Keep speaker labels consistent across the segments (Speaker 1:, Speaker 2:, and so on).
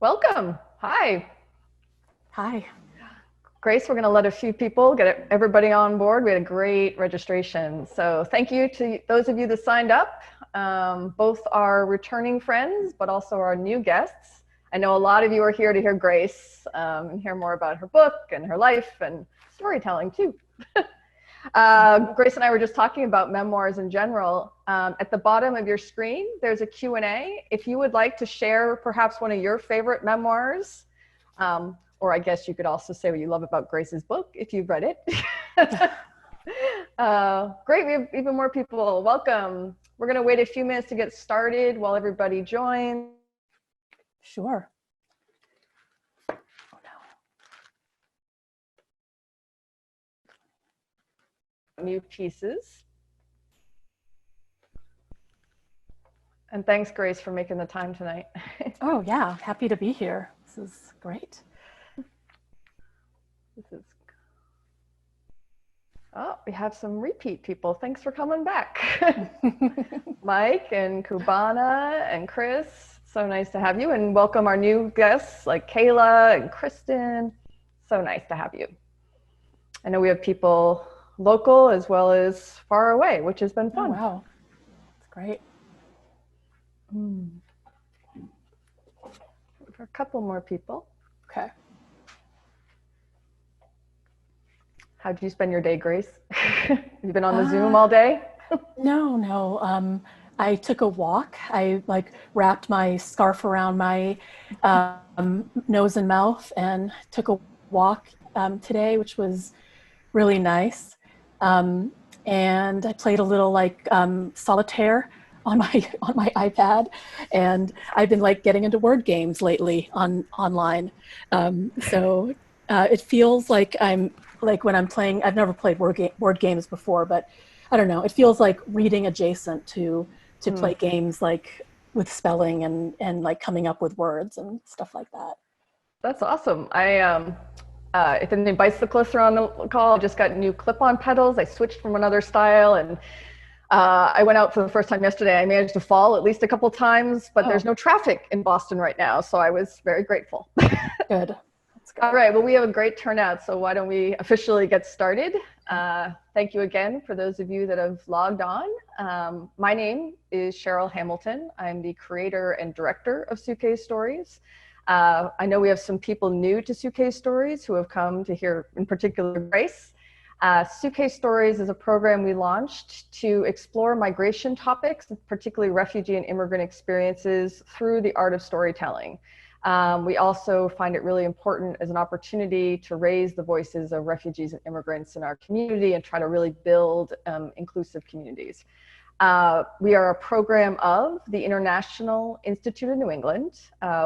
Speaker 1: Welcome. Hi.
Speaker 2: Hi.
Speaker 1: Grace, we're going to let a few people get everybody on board. We had a great registration. So thank you to those of you that signed up, both our returning friends, but also our new guests. I know a lot of you are here to hear Grace and hear more about her book and her life and storytelling too. Grace and I were just talking about memoirs in general. At the bottom of your screen, there's a Q&A. If you would like to share perhaps one of your favorite memoirs, or I guess you could also say what you love about Grace's book if you've read it. Great, we have even more people. Welcome. We're going to wait a few minutes to get started while everybody joins.
Speaker 2: Sure.
Speaker 1: New pieces. And thanks, Grace, for making the time tonight.
Speaker 2: Oh, yeah. Happy to be here. This is great.
Speaker 1: Oh, we have some repeat people. Thanks for coming back. Mike and Kubana and Chris. So nice to have you. And welcome our new guests like Kayla and Kristen. So nice to have you. I know we have people local as well as far away, which has been fun.
Speaker 2: Oh, wow. That's great.
Speaker 1: For a couple more people.
Speaker 2: Okay.
Speaker 1: How'd you spend your day, Grace? You've been on the Zoom all day?
Speaker 2: No. I took a walk. I wrapped my scarf around my nose and mouth and took a walk today, which was really nice. And I played a little solitaire on my iPad, and I've been getting into word games lately online. So it feels like I'm when I'm playing. I've never played word games before, but I don't know. It feels like reading adjacent to play games with spelling and coming up with words and stuff like that.
Speaker 1: That's awesome. If any bicyclists are on the call, I just got new clip-on pedals. I switched from another style, and I went out for the first time yesterday. I managed to fall at least a couple times, but there's no traffic in Boston right now, so I was very grateful.
Speaker 2: Good. That's good.
Speaker 1: All right, well, we have a great turnout, so why don't we officially get started? Thank you again for those of you that have logged on. My name is Cheryl Hamilton. I'm the creator and director of Suitcase Stories. I know we have some people new to Suitcase Stories who have come to hear, in particular, Grace. Suitcase Stories is a program we launched to explore migration topics, particularly refugee and immigrant experiences, through the art of storytelling. We also find it really important as an opportunity to raise the voices of refugees and immigrants in our community and try to really build inclusive communities. We are a program of the International Institute of New England.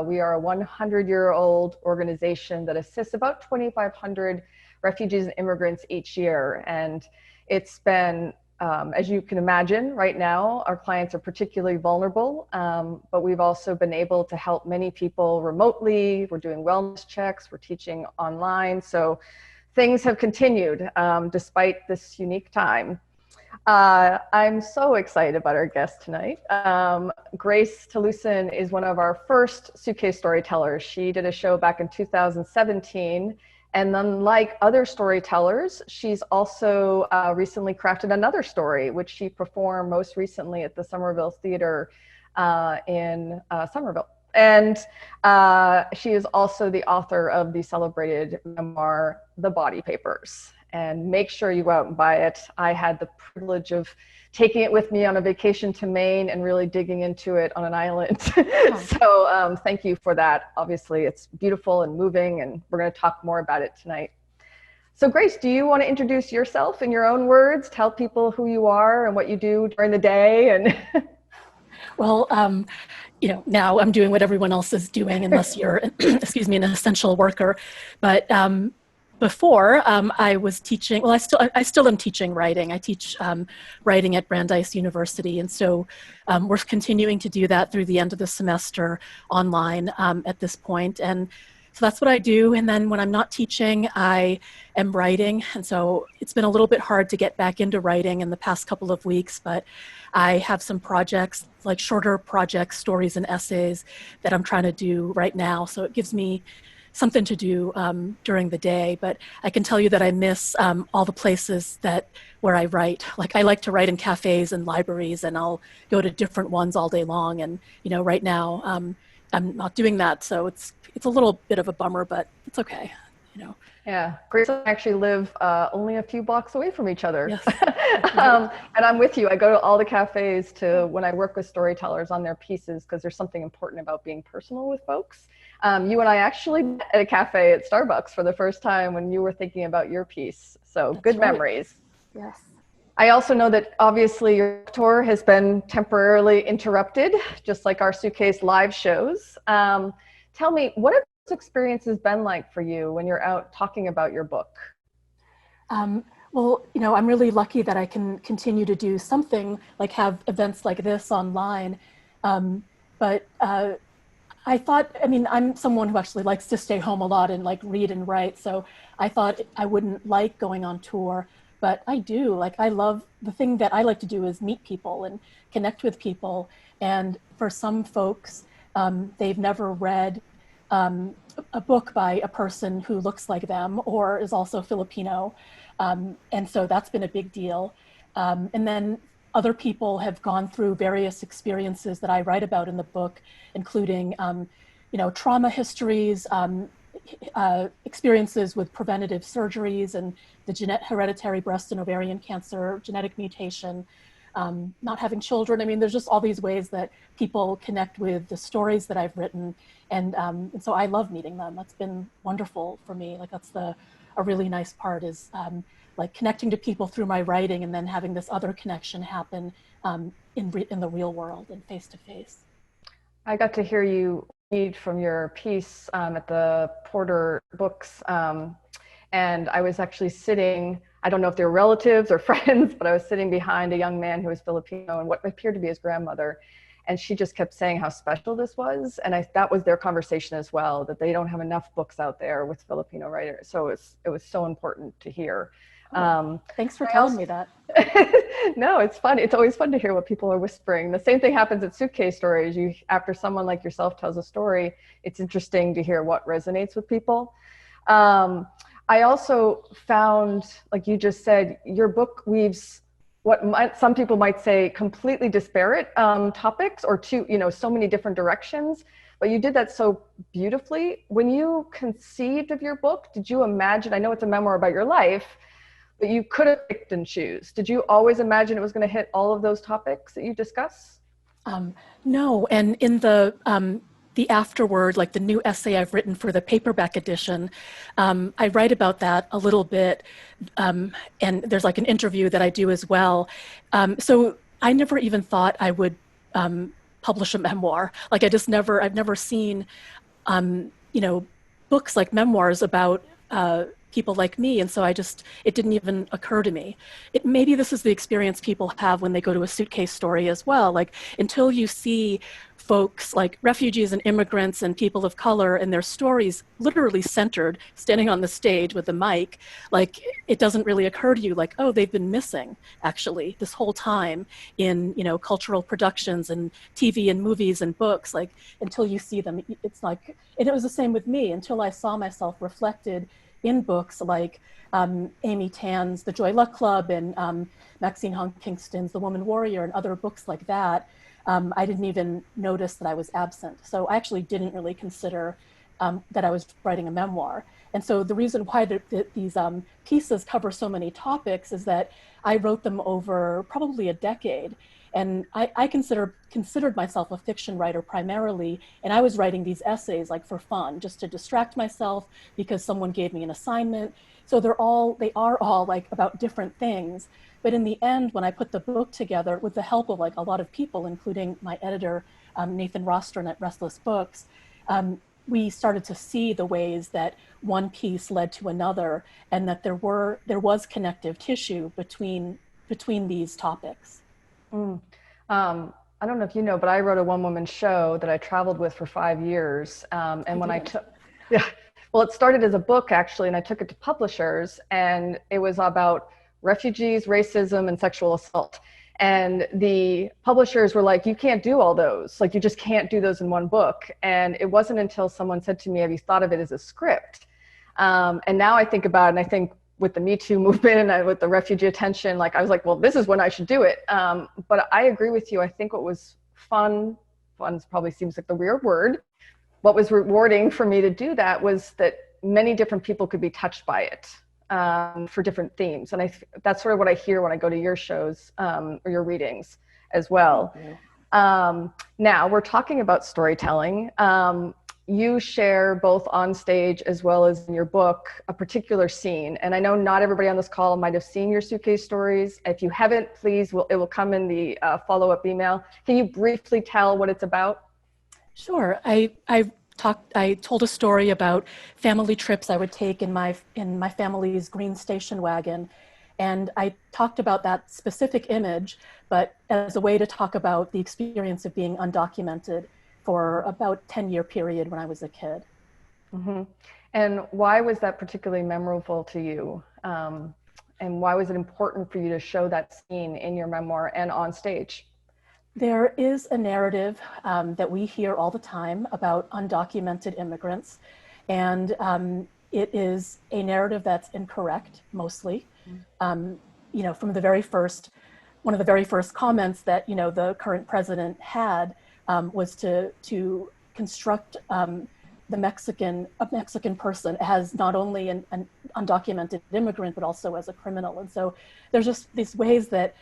Speaker 1: We are a 100-year-old organization that assists about 2,500 refugees and immigrants each year. And it's been, as you can imagine, right now, our clients are particularly vulnerable, but we've also been able to help many people remotely. We're doing wellness checks, we're teaching online. So things have continued despite this unique time. I'm so excited about our guest tonight. Grace Talusan is one of our first Suitcase Storytellers. She did a show back in 2017. And then, like other storytellers, she's also recently crafted another story, which she performed most recently at the Somerville Theater in Somerville. And she is also the author of the celebrated memoir, The Body Papers. And make sure you go out and buy it. I had the privilege of taking it with me on a vacation to Maine and really digging into it on an island. So thank you for that. Obviously, it's beautiful and moving, and we're going to talk more about it tonight. So Grace, do you want to introduce yourself in your own words, tell people who you are and what you do during the day? And
Speaker 2: Well, now I'm doing what everyone else is doing, unless you're, excuse me, an essential worker. But before I was teaching, well, I still am teaching writing. I teach writing at Brandeis University, and so we're continuing to do that through the end of the semester online at this point. And So that's what I do. And then when I'm not teaching, I am writing. And so it's been a little bit hard to get back into writing in the past couple of weeks, but I have some projects, like shorter projects, stories and essays that I'm trying to do right now. So it gives me something to do during the day. But I can tell you that I miss all the places where I write. Like, I like to write in cafes and libraries, and I'll go to different ones all day long. And right now I'm not doing that, so it's a little bit of a bummer, but it's okay.
Speaker 1: Yeah, Grace and I actually live only a few blocks away from each other.
Speaker 2: Yes. Right.
Speaker 1: And I'm with you. I go to all the cafes when I work with storytellers on their pieces, because there's something important about being personal with folks. You and I actually met at a cafe at Starbucks for the first time when you were thinking about your piece. So
Speaker 2: That's
Speaker 1: good
Speaker 2: right.
Speaker 1: memories.
Speaker 2: Yes.
Speaker 1: I also know that obviously your tour has been temporarily interrupted, just like our Suitcase live shows. Tell me, what have those experiences been like for you when you're out talking about your book?
Speaker 2: Well, I'm really lucky that I can continue to do something, like have events like this online. But I thought, I'm someone who actually likes to stay home a lot and like read and write. So I thought I wouldn't like going on tour, but I do. Like, I love, the thing that I like to do is meet people and connect with people. And for some folks, they've never read um, a book by a person who looks like them or is also Filipino. And so that's been a big deal. And then other people have gone through various experiences that I write about in the book, including, trauma histories, experiences with preventative surgeries and the hereditary breast and ovarian cancer, genetic mutation, not having children. I mean, there's just all these ways that people connect with the stories that I've written. And so I love meeting them. That's been wonderful for me. Like, that's a really nice part is like connecting to people through my writing and then having this other connection happen in the real world and face to face.
Speaker 1: I got to hear you read from your piece at the Porter Books. And I was actually sitting, I don't know if they were relatives or friends, but I was sitting behind a young man who was Filipino and what appeared to be his grandmother. And she just kept saying how special this was. And that was their conversation as well, that they don't have enough books out there with Filipino writers. So it was so important to hear.
Speaker 2: Thanks for telling me that.
Speaker 1: No, it's fun. It's always fun to hear what people are whispering. The same thing happens at Suitcase Stories. After someone like yourself tells a story, it's interesting to hear what resonates with people. I also found, like you just said, your book weaves some people might say completely disparate topics, or so many different directions, but you did that so beautifully. When you conceived of your book, did you imagine, I know it's a memoir about your life, but you could have picked and choose. Did you always imagine it was going to hit all of those topics that you discuss?
Speaker 2: No, and in the afterword, like the new essay I've written for the paperback edition, I write about that a little bit, and there's like an interview that I do as well. So I never even thought I would publish a memoir. Like, I've never seen, books like memoirs about people like me. And so it didn't even occur to me. Maybe this is the experience people have when they go to a Suitcase Story as well. Like, until you see folks like refugees and immigrants and people of color and their stories literally centered, standing on the stage with a mic, like, it doesn't really occur to you, like, oh, they've been missing actually this whole time in, cultural productions and TV and movies and books, like, until you see them. It's like, and it was the same with me until I saw myself reflected in books like Amy Tan's The Joy Luck Club and Maxine Hong Kingston's The Woman Warrior and other books like that. I didn't even notice that I was absent. So I actually didn't really consider that I was writing a memoir. And so the reason why these pieces cover so many topics is that I wrote them over probably a decade. And I considered myself a fiction writer primarily, and I was writing these essays like for fun, just to distract myself because someone gave me an assignment. So they are all like about different things. But in the end, when I put the book together with the help of like a lot of people, including my editor, Nathan Rostron at Restless Books, we started to see the ways that one piece led to another, and that there was connective tissue between these topics.
Speaker 1: I don't know if you know, but I wrote a one-woman show that I traveled with for 5 years. And when I took, yeah, Well, it started as a book actually, and I took it to publishers, and it was about refugees, racism, and sexual assault. And the publishers were like, you can't do all those. Like, you just can't do those in one book. And it wasn't until someone said to me, have you thought of it as a script? And now I think about it, and I think with the Me Too movement and with the refugee attention, like, I was like, well, this is when I should do it. But I agree with you. I think what was fun probably seems like the weird word. What was rewarding for me to do that was that many different people could be touched by it, for different themes. And that's sort of what I hear when I go to your shows, or your readings as well. Now we're talking about storytelling. You share both on stage as well as in your book a particular scene. And I know not everybody on this call might have seen your Suitcase Stories. If you haven't, please, it will come in the follow-up email. Can you briefly tell what it's about?
Speaker 2: Sure. I told a story about family trips I would take in my family's green station wagon. And I talked about that specific image, but as a way to talk about the experience of being undocumented for about a 10-year period when I was a kid.
Speaker 1: Mm-hmm. And why was that particularly memorable to you? And why was it important for you to show that scene in your memoir and on stage?
Speaker 2: There is a narrative that we hear all the time about undocumented immigrants, and it is a narrative that's incorrect, mostly. From the very first, one of the very first comments that the current president had was to construct a Mexican person as not only an undocumented immigrant, but also as a criminal. And so there's just these ways that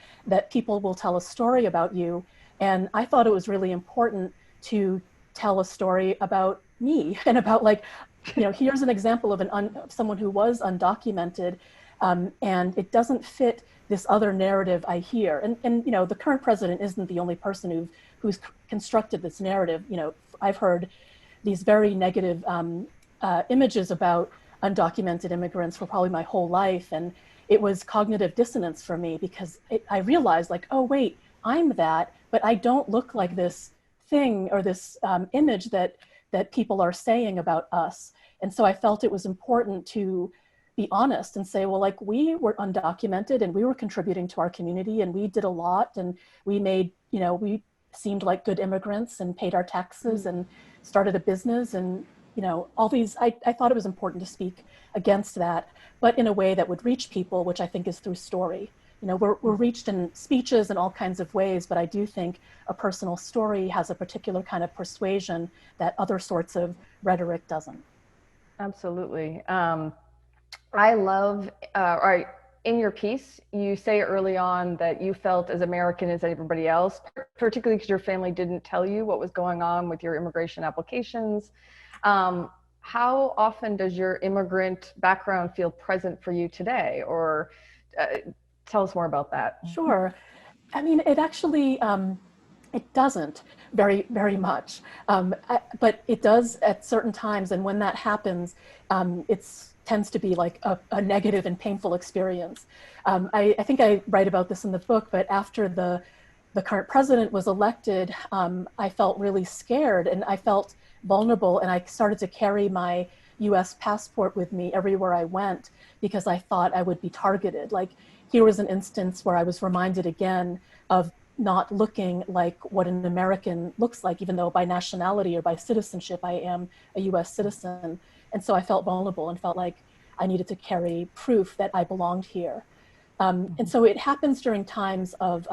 Speaker 2: people will tell a story about you. And I thought it was really important to tell a story about me and about, like, here's an example of someone who was undocumented, and it doesn't fit this other narrative I hear. And the current president isn't the only person who's constructed this narrative. I've heard these very negative images about undocumented immigrants for probably my whole life. And it was cognitive dissonance for me, because I realized, like, oh, wait, I'm that, but I don't look like this thing or this image that people are saying about us. And so I felt it was important to be honest and say, well, like, we were undocumented and we were contributing to our community and we did a lot, and we made, we seemed like good immigrants and paid our taxes and started a business, and all these, I thought it was important to speak against that, but in a way that would reach people, which I think is through story. We're reached in speeches and all kinds of ways, but I do think a personal story has a particular kind of persuasion that other sorts of rhetoric doesn't.
Speaker 1: Absolutely. I love, in your piece, you say early on that you felt as American as everybody else, particularly because your family didn't tell you what was going on with your immigration applications. How often does your immigrant background feel present for you today? Or tell us more about that.
Speaker 2: Sure. I mean, it actually, it doesn't very, very much, but it does at certain times. And when that happens, it tends to be like a negative and painful experience. I think I write about this in the book, but after the current president was elected, I felt really scared and I felt vulnerable, and I started to carry my US passport with me everywhere I went because I thought I would be targeted. Like, here was an instance where I was reminded again of not looking like what an American looks like, even though by nationality or by citizenship, I am a US citizen. And so I felt vulnerable and felt like I needed to carry proof that I belonged here. And so it happens during times of,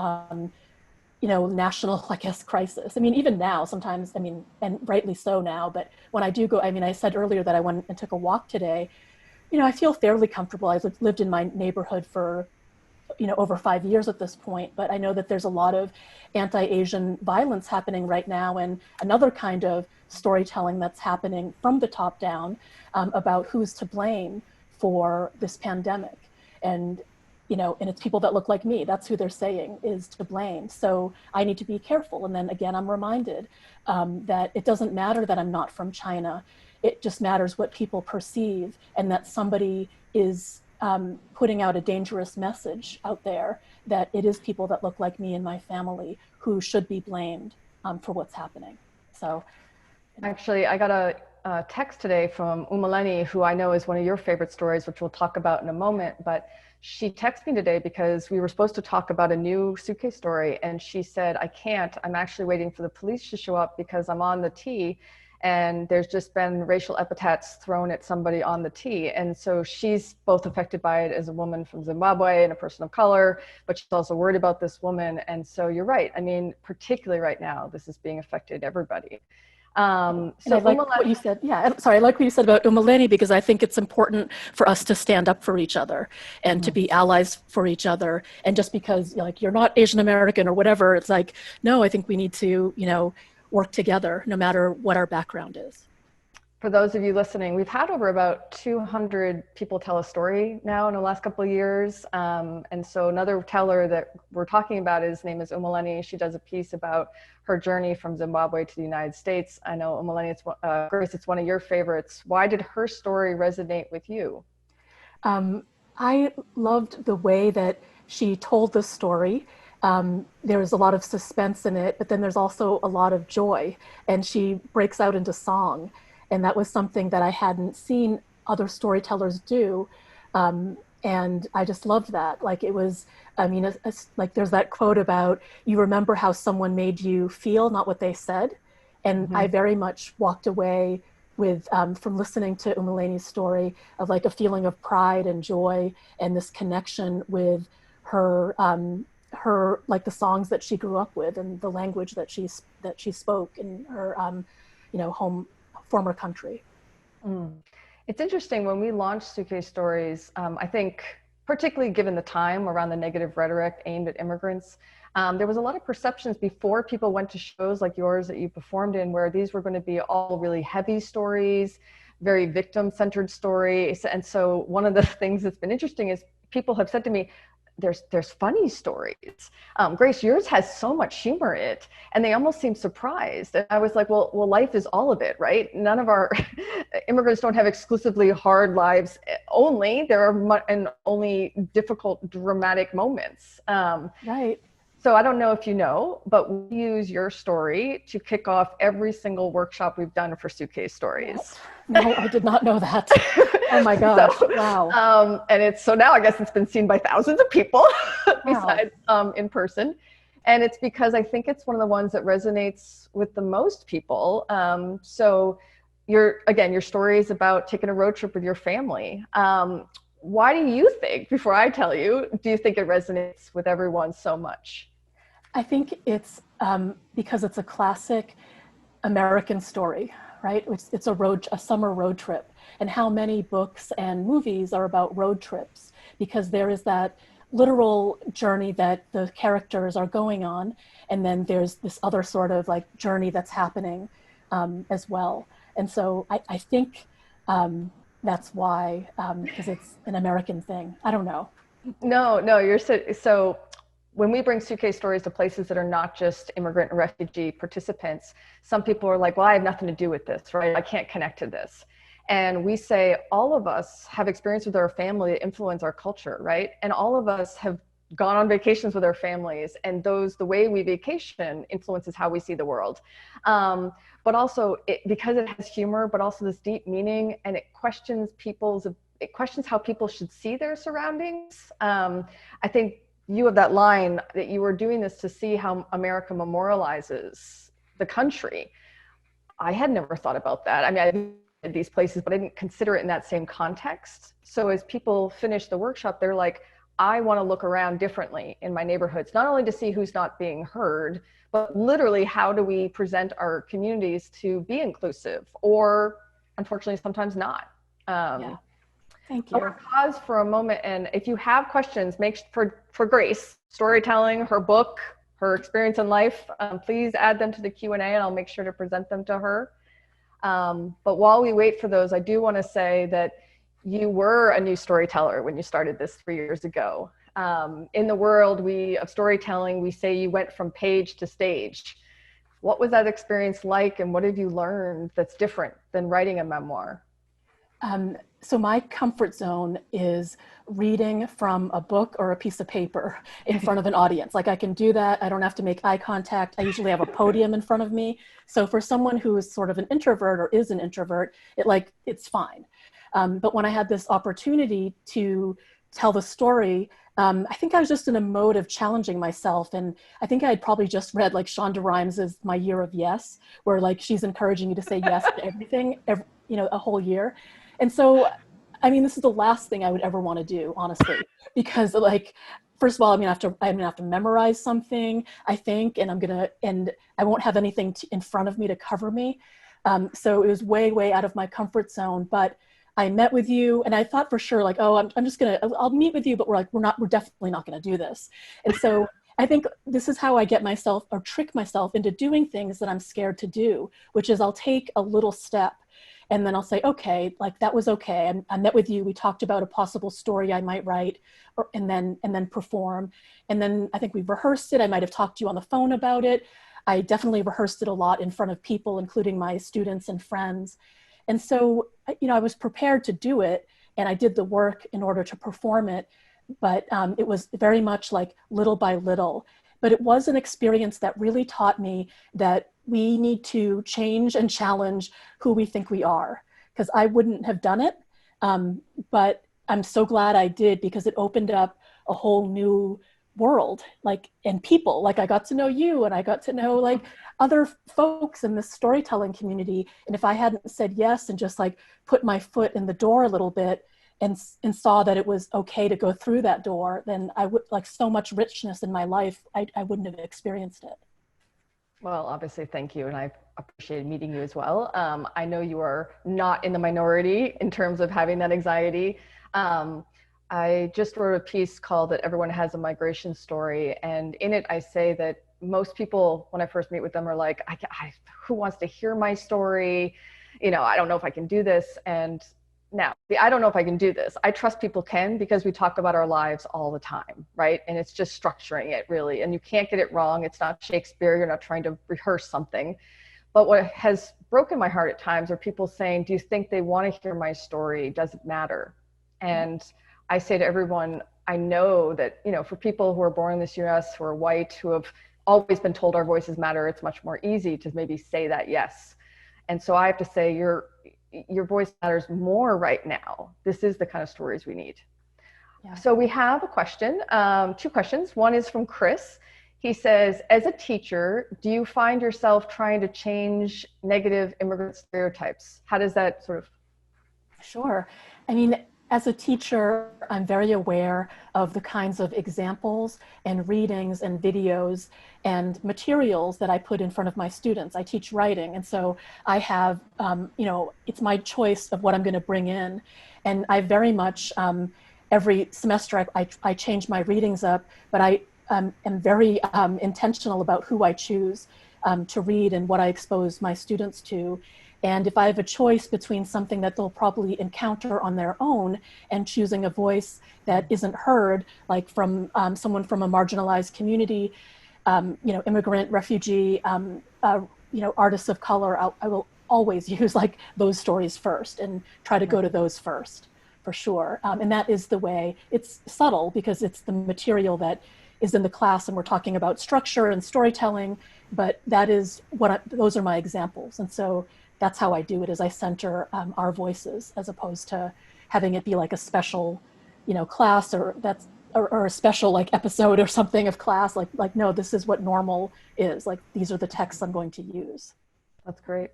Speaker 2: national, I guess, crisis. I mean, even now, sometimes, I mean, and rightly so now, but when I do go, I mean, I said earlier that I went and took a walk today, I feel fairly comfortable. I've lived in my neighborhood for, over 5 years at this point, but I know that there's a lot of anti-Asian violence happening right now, and another kind of storytelling that's happening from the top down about who's to blame for this pandemic. And and it's people that look like me. That's who they're saying is to blame. So I need to be careful. And then again, I'm reminded that it doesn't matter that I'm not from China. It just matters what people perceive, and that somebody is putting out a dangerous message out there that it is people that look like me and my family who should be blamed for what's happening. So
Speaker 1: actually, I got a text today from Umaleni, who I know is one of your favorite stories, which we'll talk about in a moment. But she texted me today because we were supposed to talk about a new suitcase story. And she said, I can't. I'm actually waiting for the police to show up because I'm on the T. And there's just been racial epithets thrown at somebody on the T. And so she's both affected by it as a woman from Zimbabwe and a person of color, but she's also worried about this woman. And so you're right. I mean, particularly right now, this is being affected everybody.
Speaker 2: So I like what you said. Yeah, I'm sorry. I like what you said about Umaleni because I think it's important for us to stand up for each other and to be allies for each other. And just because like you're not Asian American or whatever, it's like, no, I think we need to, work together no matter what our background is.
Speaker 1: For those of you listening, we've had over about 200 people tell a story now in the last couple of years. And so another teller that we're talking about, his name is Umaleni. She does a piece about her journey from Zimbabwe to the United States. I know, Umaleni, Grace, it's one of your favorites. Why did her story resonate with you?
Speaker 2: I loved the way that she told the story. There's a lot of suspense in it, but then there's also a lot of joy. And she breaks out into song. And that was something that I hadn't seen other storytellers do. And I just loved that. Like it was, I mean, like there's that quote about, you remember how someone made you feel, not what they said. And I very much walked away with, from listening to Umaleni's story of like a feeling of pride and joy and this connection with her, like the songs that she grew up with and the language that she spoke in her, former country.
Speaker 1: It's interesting when we launched Suitcase Stories, I think particularly given the time around the negative rhetoric aimed at immigrants, there was a lot of perceptions before people went to shows like yours that you performed in where these were going to be all really heavy stories, very victim-centered stories. And so one of the things that's been interesting is people have said to me, there's funny stories. Grace, yours has so much humor in it, and they almost seem surprised. And I was like, well, life is all of it, right? None of our immigrants don't have exclusively hard lives only. There are and only difficult, dramatic moments.
Speaker 2: Right.
Speaker 1: So I don't know if you know, but we use your story to kick off every single workshop we've done for Suitcase Stories.
Speaker 2: No, I did not know that. Oh my gosh, wow.
Speaker 1: And so now I guess it's been seen by ththousands of people besides in person. And it's because I think it's one of the ones that resonates with the most people. So your story is about taking a road trip with your family. Why do you think, before I tell you, do you think it resonates with everyone so much?
Speaker 2: I think it's because it's a classic American story, right? It's a summer road trip. And how many books and movies are about road trips? Because there is that literal journey that the characters are going on. And then there's this other sort of like journey that's happening as well. And so I think that's why, because it's an American thing. I don't know.
Speaker 1: No, you're so when we bring Suitcase Stories to places that are not just immigrant and refugee participants, some people are like, well, I have nothing to do with this, right? I can't connect to this. And we say all of us have experience with our family that influence our culture, right? And all of us have gone on vacations with our families, and the way we vacation influences how we see the world. But also because it has humor, but also this deep meaning, and it questions how people should see their surroundings. I think you have that line that you were doing this to see how America memorializes the country. I had never thought about that. I mean, I've been at these places, but I didn't consider it in that same context. So as people finish the workshop, they're like, I want to look around differently in my neighborhoods, not only to see who's not being heard, but literally how do we present our communities to be inclusive, or unfortunately sometimes not.
Speaker 2: Yeah. Thank you.
Speaker 1: I want to pause for a moment, and if you have questions, for Grace, storytelling, her book, her experience in life, please add them to the Q&A, and I'll make sure to present them to her. But while we wait for those, I do want to say that you were a new storyteller when you started this 3 years ago. In the world of storytelling, we say you went from page to stage. What was that experience like, and what have you learned that's different than writing a memoir?
Speaker 2: So my comfort zone is reading from a book or a piece of paper in front of an audience. Like I can do that. I don't have to make eye contact. I usually have a podium in front of me. So for someone who is sort of an introvert or is an introvert, it's fine. But when I had this opportunity to tell the story, I think I was just in a mode of challenging myself. And I think I had probably just read like Shonda Rhimes' My Year of Yes, where like she's encouraging you to say yes to everything, a whole year. And so, I mean, this is the last thing I would ever want to do, honestly, because like, first of all, I'm gonna have to memorize something, I think, and I won't have anything in front of me to cover me. So it was way, way out of my comfort zone, but I met with you and I thought for sure, like, oh, I'll meet with you, but we're definitely not going to do this. And so I think this is how I get myself or trick myself into doing things that I'm scared to do, which is I'll take a little step and then I'll say, okay, like that was okay. I met with you. We talked about a possible story I might write and then perform. And then I think we rehearsed it. I might've talked to you on the phone about it. I definitely rehearsed it a lot in front of people, including my students and friends. And so, I was prepared to do it and I did the work in order to perform it, but it was very much like little by little. But it was an experience that really taught me that we need to change and challenge who we think we are, because I wouldn't have done it. But I'm so glad I did, because it opened up a whole new world, and people. Like I got to know you and I got to know like other folks in the storytelling community. And if I hadn't said yes and just like put my foot in the door a little bit and saw that it was okay to go through that door, then I would like so much richness in my life, I wouldn't have experienced it.
Speaker 1: Well, obviously, thank you. And I appreciated meeting you as well. I know you are not in the minority in terms of having that anxiety. I just wrote a piece called That Everyone Has a Migration Story. And in it, I say that most people, when I first meet with them, are like, who wants to hear my story? I don't know if I can do this. And now, I don't know if I can do this. I trust people can, because we talk about our lives all the time, right? And it's just structuring it really. And you can't get it wrong. It's not Shakespeare. You're not trying to rehearse something. But what has broken my heart at times are people saying, do you think they want to hear my story? Does it matter? And I say to everyone, I know that, for people who are born in this US, who are white, who have always been told our voices matter, it's much more easy to maybe say that yes. And so I have to say, your voice matters more right now. This is the kind of stories we need. Yeah. So we have a question, 2 questions. One is from Chris. He says, as a teacher, do you find yourself trying to change negative immigrant stereotypes? How does that sort of?
Speaker 2: Sure. I mean, as a teacher, I'm very aware of the kinds of examples and readings and videos and materials that I put in front of my students. I teach writing, and so I have, it's my choice of what I'm going to bring in. And I very much, every semester, I change my readings up, but I am very intentional about who I choose to read and what I expose my students to. And if I have a choice between something that they'll probably encounter on their own and choosing a voice that isn't heard, like from someone from a marginalized community, immigrant, refugee, artists of color, I will always use like those stories first and try to go to those first, for sure. And that is the way. It's subtle because it's the material that is in the class and we're talking about structure and storytelling, but that is those are my examples. And so that's how I do it, is I center our voices as opposed to having it be like a special, class or a special like episode or something of class. Like, no, this is what normal is. Like, these are the texts I'm going to use.
Speaker 1: That's great.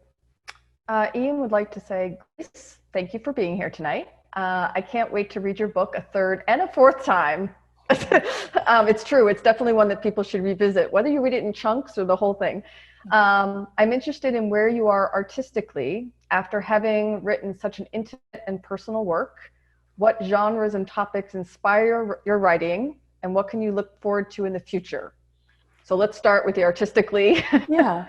Speaker 1: Ian would like to say, Grace, thank you for being here tonight. I can't wait to read your book a 3rd and a 4th time. It's true. It's definitely one that people should revisit, whether you read it in chunks or the whole thing. I'm interested in where you are artistically after having written such an intimate and personal work. What genres and topics inspire your writing, and what can you look forward to in the future? So let's start with the artistically.
Speaker 2: Yeah.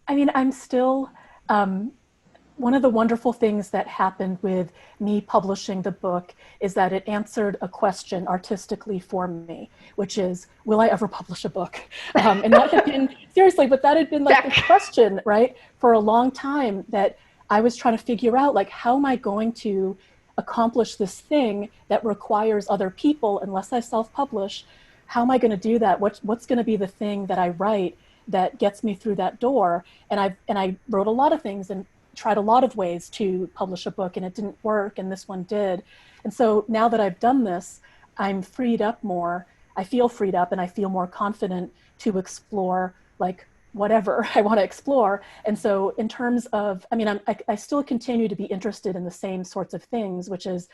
Speaker 2: I mean, I'm still, one of the wonderful things that happened with me publishing the book is that it answered a question artistically for me, which is, will I ever publish a book? And that had been, seriously, but that had been like the question, right, for a long time, that I was trying to figure out, like, how am I going to accomplish this thing that requires other people unless I self-publish? How am I going to do that? What's going to be the thing that I write that gets me through that door? And I wrote a lot of things and tried a lot of ways to publish a book, and it didn't work, and this one did. And so now that I've done this, I'm freed up more. I feel freed up, and I feel more confident to explore, like, whatever I want to explore. And so in terms of, I mean, I still continue to be interested in the same sorts of things, which is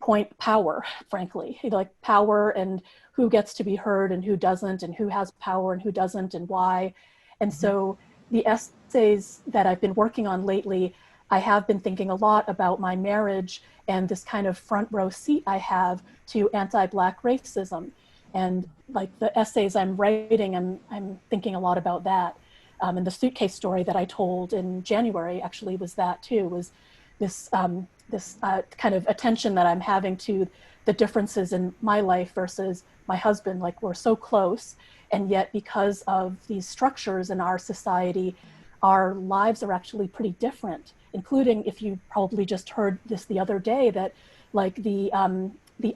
Speaker 2: point power, frankly, like power and who gets to be heard and who doesn't, and who has power and who doesn't, and why. And so the essays that I've been working on lately, I have been thinking a lot about my marriage and this kind of front row seat I have to anti-Black racism. And like the essays I'm writing, I'm thinking a lot about that. And the Suitcase story that I told in January actually was that too, was this, kind of attention that I'm having to the differences in my life versus my husband. Like, we're so close, and yet because of these structures in our society, our lives are actually pretty different, including, if you probably just heard this the other day, that like the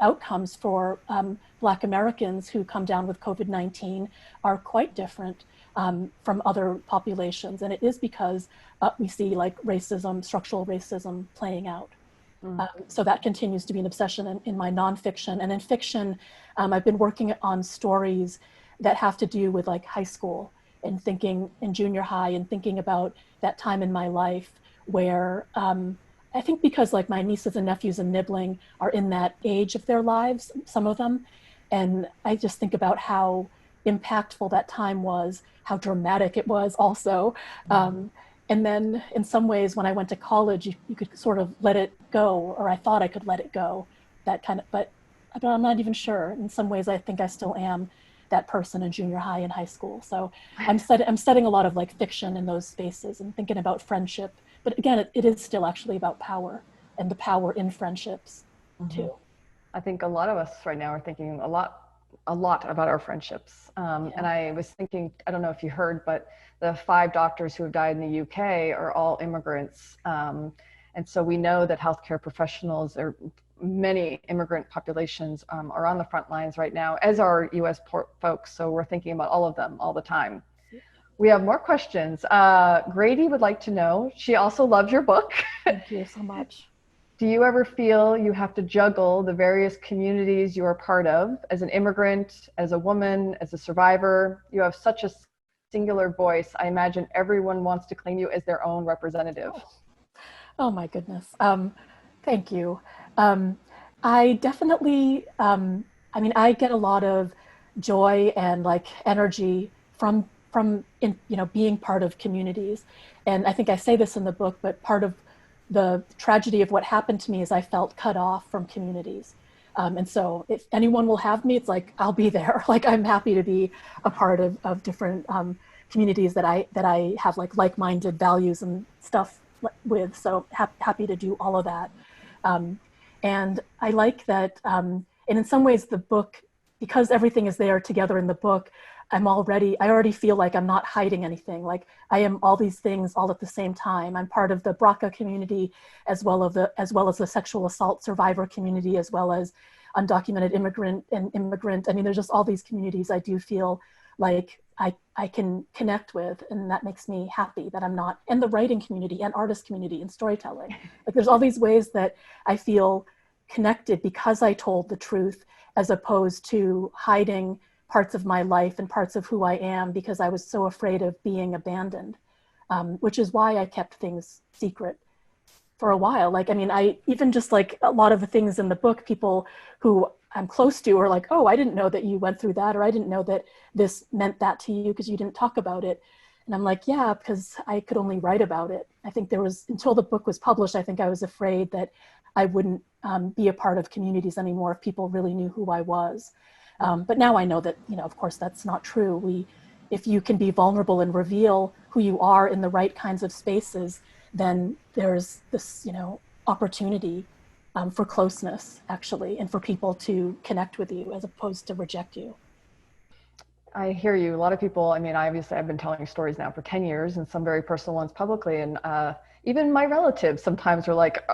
Speaker 2: outcomes for Black Americans who come down with COVID-19 are quite different from other populations. And it is because we see like racism, structural racism playing out. So that continues to be an obsession in my nonfiction. And in fiction, I've been working on stories that have to do with like high school and thinking in junior high, and thinking about that time in my life where I think because like my nieces and nephews and nibbling are in that age of their lives, some of them. And I just think about how impactful that time was, how dramatic it was also. And then in some ways, when I went to college, you could sort of let it go, or I thought I could let it go, that kind of, but I'm not even sure. In some ways, I think I still am that person in junior high and high school. So I'm studying a lot of like fiction in those spaces and thinking about friendship. But again, it is still actually about power, and the power in friendships too.
Speaker 1: I think a lot of us right now are thinking a lot about our friendships. And I was thinking, I don't know if you heard, but the 5 doctors who have died in the UK are all immigrants. And so we know that healthcare professionals, or many immigrant populations are on the front lines right now, as are US folks. So we're thinking about all of them all the time. We have more questions. Grady would like to know, she also loves your book.
Speaker 2: Thank you so much.
Speaker 1: Do you ever feel you have to juggle the various communities you are part of as an immigrant, as a woman, as a survivor? You have such a singular voice. I imagine everyone wants to claim you as their own representative.
Speaker 2: Oh my goodness. Thank you. I definitely, I mean, I get a lot of joy and like energy from being part of communities. And I think I say this in the book, but part of the tragedy of what happened to me is I felt cut off from communities. And so if anyone will have me, it's like, I'll be there. Like, I'm happy to be a part of different communities that I have like-minded values and stuff with. So happy to do all of that. And I like that, and in some ways the book, because everything is there together in the book, I already feel like I'm not hiding anything. Like, I am all these things all at the same time. I'm part of the BRCA community, as well as the sexual assault survivor community, as well as undocumented immigrant. I mean, there's just all these communities I do feel like I can connect with, and that makes me happy that I'm not, and the writing community and artist community and storytelling. Like, there's all these ways that I feel connected because I told the truth, as opposed to hiding parts of my life and parts of who I am because I was so afraid of being abandoned, which is why I kept things secret for a while. Like, I mean, I even just like a lot of the things in the book, people who I'm close to are like, oh, I didn't know that you went through that, or I didn't know that this meant that to you because you didn't talk about it. And I'm like, yeah, because I could only write about it. I think until the book was published, I think I was afraid that I wouldn't be a part of communities anymore if people really knew who I was. But now I know that, of course, that's not true. If you can be vulnerable and reveal who you are in the right kinds of spaces, then there's this, opportunity for closeness, actually, and for people to connect with you as opposed to reject you.
Speaker 1: I hear you. A lot of people, I mean, obviously I've been telling stories now for 10 years, and some very personal ones publicly. And even my relatives sometimes are like,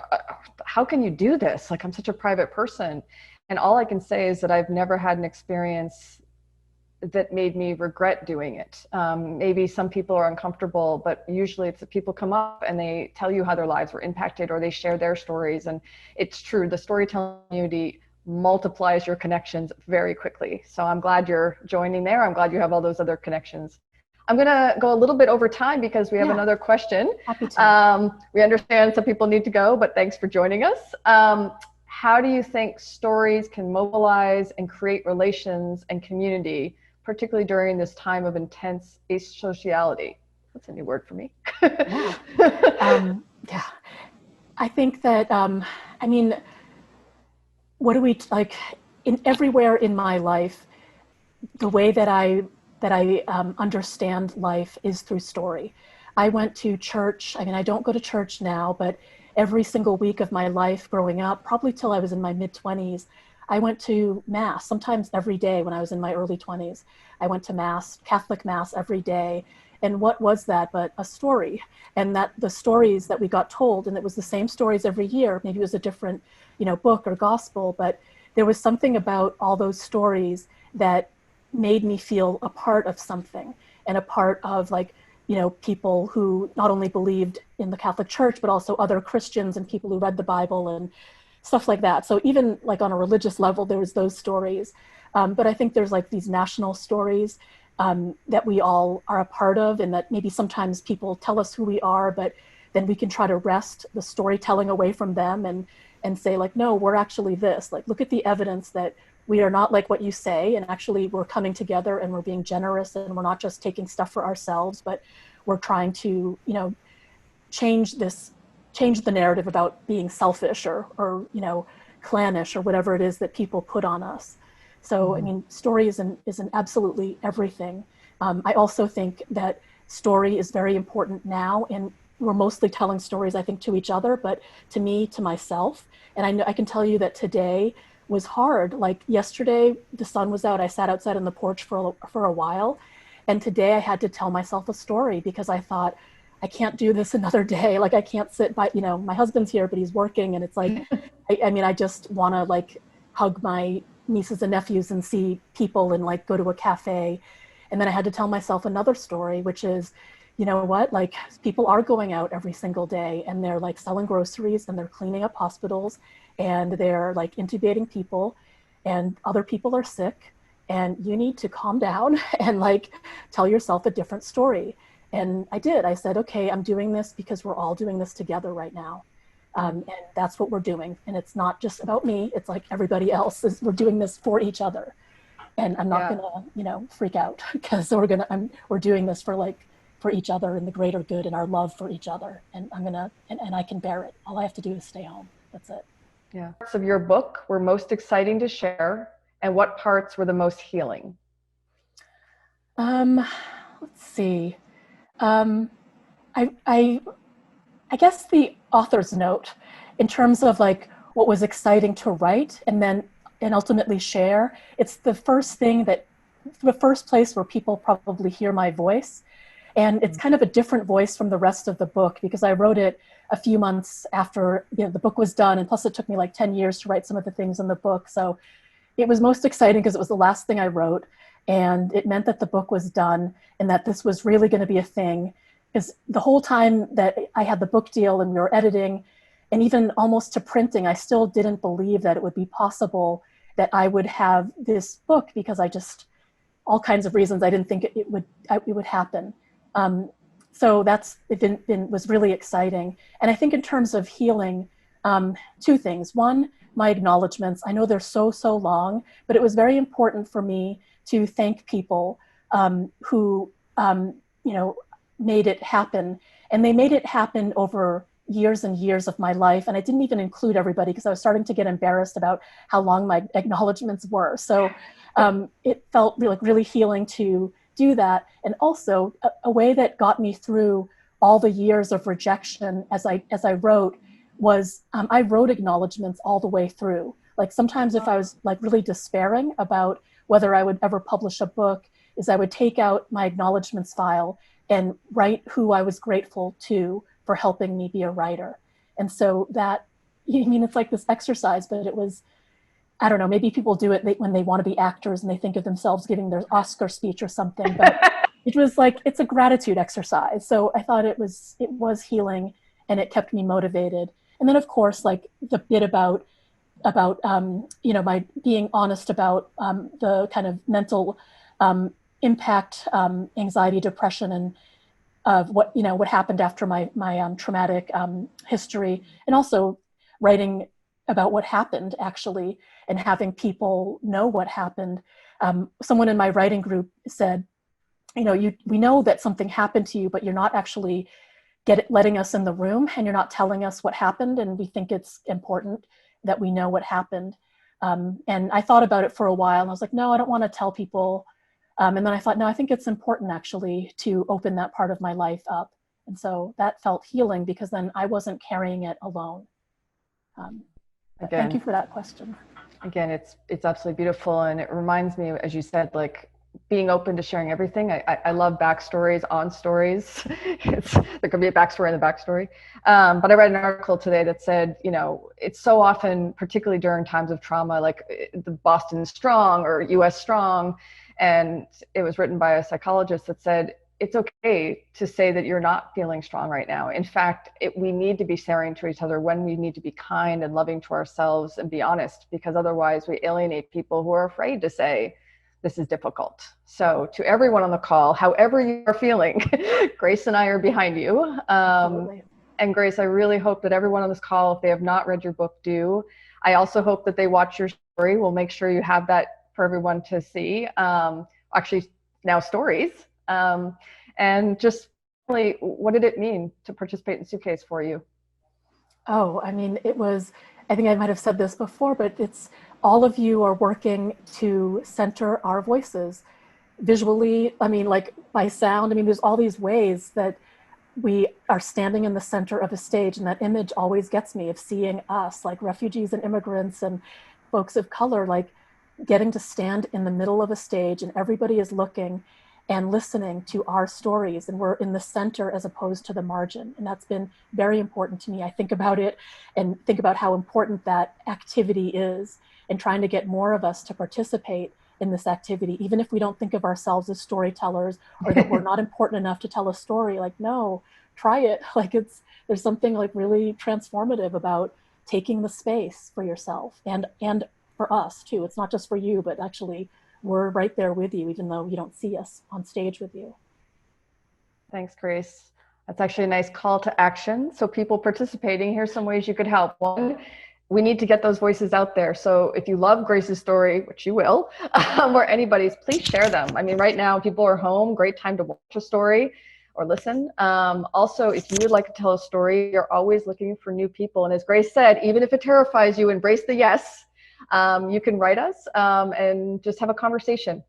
Speaker 1: how can you do this? Like, I'm such a private person. And all I can say is that I've never had an experience that made me regret doing it. Maybe some people are uncomfortable, but usually it's that people come up and they tell you how their lives were impacted, or they share their stories. And it's true, the storytelling community multiplies your connections very quickly. So I'm glad you're joining there. I'm glad you have all those other connections. I'm going to go a little bit over time because we have another question.
Speaker 2: Happy to.
Speaker 1: We understand some people need to go, but thanks for joining us. How do you think stories can mobilize and create relations and community, particularly during this time of intense asociality? That's a new word for me.
Speaker 2: Yeah. Yeah. I think that, I mean, what do we, like, in everywhere in my life, the way that I understand life is through story. I went to church. I mean, I don't go to church now, but every single week of my life growing up, probably till I was in my mid-20s, I went to Mass, sometimes every day when I was in my early 20s. I went to Mass, Catholic Mass every day. And what was that but a story? And that the stories that we got told, and it was the same stories every year, maybe it was a different, book or gospel, but there was something about all those stories that made me feel a part of something, and a part of, like, people who not only believed in the Catholic Church, but also other Christians and people who read the Bible and stuff like that. So even like on a religious level, there was those stories. But I think there's like these national stories that we all are a part of, and that maybe sometimes people tell us who we are, but then we can try to wrest the storytelling away from them and say, like, no, we're actually this. Like, look at the evidence that we are not like what you say, and actually we're coming together and we're being generous, and we're not just taking stuff for ourselves, but we're trying to, change the narrative about being selfish or clannish or whatever it is that people put on us. So, I mean, story is an absolutely everything. I also think that story is very important now, and we're mostly telling stories, I think, to each other, but to me, to myself. And I know I can tell you that today was hard. Like yesterday, the sun was out. I sat outside on the porch for a while. And today I had to tell myself a story because I thought, I can't do this another day. Like, I can't sit by, my husband's here, but he's working. And it's like, I mean, I just want to, like, hug my nieces and nephews and see people and, like, go to a cafe. And then I had to tell myself another story, which is, you know what, like, people are going out every single day and they're, like, selling groceries and they're cleaning up hospitals and they're, like, intubating people, and other people are sick, and you need to calm down and, like, tell yourself a different story. And I did. I said, okay, I'm doing this because we're all doing this together right now. And that's what we're doing. And it's not just about me. It's like everybody else we're doing this for each other. And I'm not gonna, freak out, because we're doing this for each other and the greater good and our love for each other. And and I can bear it. All I have to do is stay home. That's it.
Speaker 1: Yeah. Parts of your book were most exciting to share, and what parts were the most healing?
Speaker 2: Let's see. I guess the author's note, in terms of, like, what was exciting to write and ultimately share. It's the first place where people probably hear my voice. And it's kind of a different voice from the rest of the book, because I wrote it a few months after the book was done. And plus it took me like 10 years to write some of the things in the book. So it was most exciting because it was the last thing I wrote. And it meant that the book was done and that this was really going to be a thing. Because the whole time that I had the book deal and we were editing, and even almost to printing, I still didn't believe that it would be possible that I would have this book, because all kinds of reasons, I didn't think it would happen. So it was really exciting. And I think in terms of healing, two things. One, my acknowledgements. I know they're so long, but it was very important for me to thank people who, made it happen. And they made it happen over years and years of my life. And I didn't even include everybody because I was starting to get embarrassed about how long my acknowledgements were. So it felt really healing to do that. And also a way that got me through all the years of rejection as I wrote was I wrote acknowledgements all the way through. Like, sometimes if I was like really despairing about whether I would ever publish a book, is I would take out my acknowledgements file and write who I was grateful to for helping me be a writer. And so that, I mean, it's like this exercise, but it was, I don't know, maybe people do it when they want to be actors and they think of themselves giving their Oscar speech or something, but it was like, it's a gratitude exercise. So I thought it was healing, and it kept me motivated. And then of course, like the bit about my being honest about the kind of mental impact, anxiety, depression, and of what happened after my traumatic history, and also writing about what happened actually, and having people know what happened. Someone in my writing group said, we know that something happened to you, but you're not actually letting us in the room, and you're not telling us what happened, and we think it's important that we know what happened. And I thought about it for a while, and I was like, no, I don't want to tell people. And then I thought, no, I think it's important actually to open that part of my life up. And so that felt healing, because then I wasn't carrying it alone. Thank you for that question.
Speaker 1: Again, it's absolutely beautiful. And it reminds me, as you said, like being open to sharing everything. I love backstories on stories. There could be a backstory in the backstory. But I read an article today that said, it's so often, particularly during times of trauma, like the Boston Strong or US Strong. And it was written by a psychologist that said, it's okay to say that you're not feeling strong right now. In fact, we need to be sharing to each other when we need to be kind and loving to ourselves and be honest, because otherwise we alienate people who are afraid to say, this is difficult. So to everyone on the call, however you are feeling, Grace and I are behind you. And Grace, I really hope that everyone on this call, if they have not read your book, do. I also hope that they watch your story. We'll make sure you have that for everyone to see. Actually, now stories. And just really, what did it mean to participate in Suitcase for you?
Speaker 2: Oh, I mean, I think I might have said this before, but it's all of you are working to center our voices visually. I mean, like by sound. I mean, there's all these ways that we are standing in the center of a stage, and that image always gets me, of seeing us, like refugees and immigrants and folks of color, like getting to stand in the middle of a stage, and everybody is looking and listening to our stories, and we're in the center as opposed to the margin. And that's been very important to me. I think about it and think about how important that activity is, and trying to get more of us to participate in this activity, even if we don't think of ourselves as storytellers, or that we're not important enough to tell a story. Like, no, try it. Like there's something like really transformative about taking the space for yourself, and for us too. It's not just for you, but actually we're right there with you, even though you don't see us on stage with you.
Speaker 1: Thanks, Grace. That's actually a nice call to action. So people participating, here's some ways you could help. One, we need to get those voices out there. So if you love Grace's story, which you will, or anybody's, please share them. I mean, right now people are home, great time to watch a story or listen. Also, if you would like to tell a story, you're always looking for new people. And as Grace said, even if it terrifies you, embrace the yes. You can write us and just have a conversation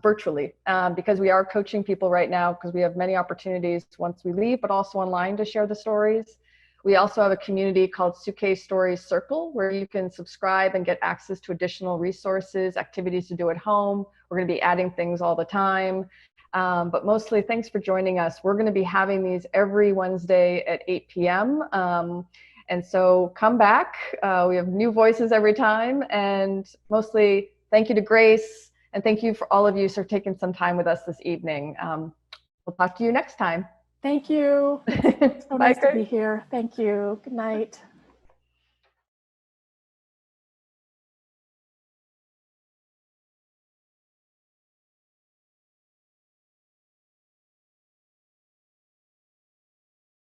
Speaker 1: virtually, because we are coaching people right now, because we have many opportunities once we leave, but also online to share the stories. We also have a community called Suitcase Stories Circle, where you can subscribe and get access to additional resources, activities to do at home. We're going to be adding things all the time. But mostly, thanks for joining us. We're going to be having these every Wednesday at 8 p.m. And so come back. We have new voices every time. And mostly, thank you to Grace. And thank you for all of you for taking some time with us this evening. We'll talk to you next time.
Speaker 2: Thank you. So nice to be here. Thank you. Good night.